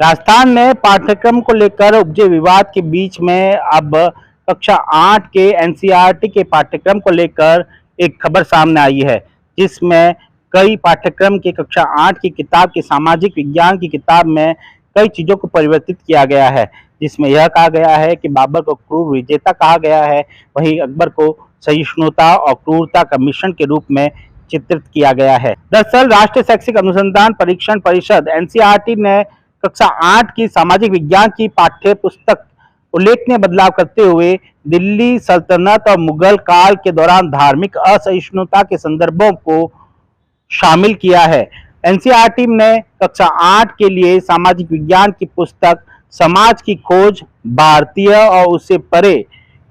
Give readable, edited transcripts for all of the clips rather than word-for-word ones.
राजस्थान में पाठ्यक्रम को लेकर उपजे विवाद के बीच में अब कक्षा 8 के एनसीईआरटी के पाठ्यक्रम को लेकर एक खबर सामने आई है, जिसमें कई पाठ्यक्रम की कक्षा 8 की किताब की सामाजिक विज्ञान की किताब में कई चीजों को परिवर्तित किया गया है। जिसमें यह कहा गया है कि बाबर को क्रूर विजेता कहा गया है, वहीं अकबर को सहिष्णुता और क्रूरता का मिश्रण के रूप में चित्रित किया गया है। दरअसल राष्ट्रीय शैक्षिक अनुसंधान परीक्षण परिषद एनसीईआरटी ने कक्षा 8 की सामाजिक विज्ञान की पाठ्य पुस्तक उल्लेखनीय बदलाव करते हुए दिल्ली सल्तनत और मुगल काल के दौरान धार्मिक असहिष्णुता के संदर्भों को शामिल किया है। एनसीईआरटी ने कक्षा 8 के लिए सामाजिक विज्ञान की पुस्तक समाज की खोज भारतीय और उससे परे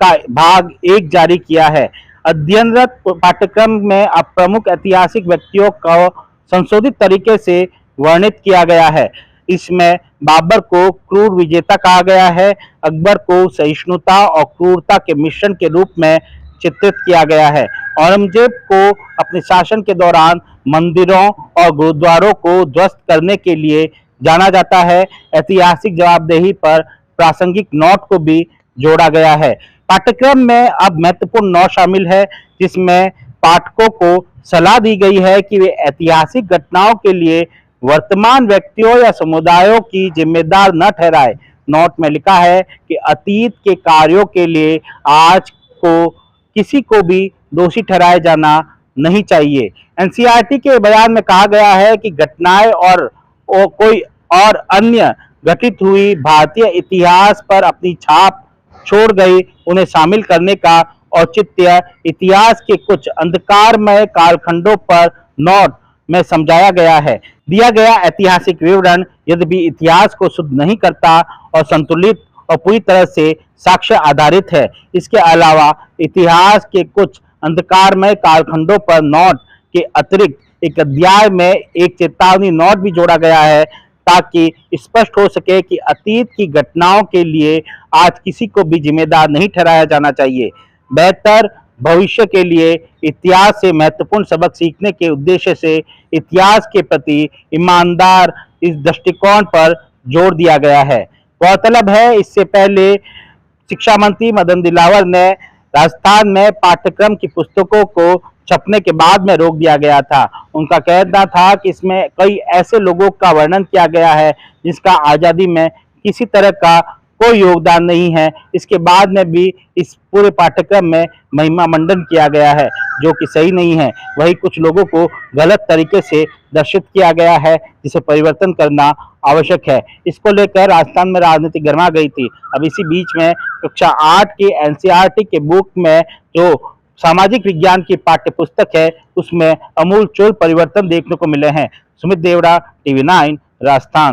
का भाग 1 जारी किया है। अध्ययनरत पाठ्यक्रम में अब प्रमुख ऐतिहासिक व्यक्तियों को संशोधित तरीके से वर्णित किया गया है। इसमें बाबर को क्रूर विजेता कहा गया है, अकबर को सहिष्णुता और क्रूरता के मिश्रण के रूप में चित्रित किया गया है। औरंगजेब को अपने शासन के दौरान मंदिरों और गुरुद्वारों को ध्वस्त करने के लिए जाना जाता है। ऐतिहासिक जवाबदेही पर प्रासंगिक नोट को भी जोड़ा गया है। पाठ्यक्रम में अब महत्वपूर्ण नोट शामिल है, जिसमें पाठकों को सलाह दी गई है कि वे ऐतिहासिक घटनाओं के लिए वर्तमान व्यक्तियों या समुदायों की जिम्मेदार न ठहराए। नोट में लिखा है कि अतीत के कार्यों के लिए आज को किसी को भी दोषी ठहराया जाना नहीं चाहिए। एनसीईआरटी के बयान में कहा गया है कि घटनाएं और कोई और अन्य घटित हुई भारतीय इतिहास पर अपनी छाप छोड़ गई, उन्हें शामिल करने का औचित्य इतिहास के कुछ अंधकारमय कालखंडों पर नोट में समझाया गया है। दिया गया ऐतिहासिक विवरण यद्यपि इतिहास को शुद्ध नहीं करता और संतुलित और पूरी तरह से साक्ष्य आधारित है। इसके अलावा इतिहास के कुछ अंधकारमय कालखंडों पर नोट के अतिरिक्त एक अध्याय में एक चेतावनी नोट भी जोड़ा गया है, ताकि स्पष्ट हो सके कि अतीत की घटनाओं के लिए आज किसी को भी जिम्मेदार नहीं ठहराया जाना चाहिए। बेहतर भविष्य के लिए इतिहास से महत्वपूर्ण सबक सीखने के उद्देश्य से इतिहास के प्रति ईमानदार इस दृष्टिकोण पर जोर दिया गया है। गौरतलब है, इससे पहले शिक्षा मंत्री मदन दिलावर ने राजस्थान में पाठ्यक्रम की पुस्तकों को छपने के बाद में रोक दिया गया था। उनका कहना था कि इसमें कई ऐसे लोगों का वर्णन किया गया है जिसका आज़ादी में किसी तरह का कोई योगदान नहीं है। इसके बाद में भी इस पूरे पाठ्यक्रम में महिमा मंडन किया गया है, जो कि सही नहीं है। वही कुछ लोगों को गलत तरीके से दर्शित किया गया है, जिसे परिवर्तन करना आवश्यक है। इसको लेकर राजस्थान में राजनीति गर्मा गई थी। अब इसी बीच में कक्षा 8 की एनसीईआरटी के बुक में जो सामाजिक विज्ञान की पाठ्य पुस्तक है, उसमें अमूलचूल परिवर्तन देखने को मिले हैं। सुमित देवड़ा, टीवी 9 राजस्थान।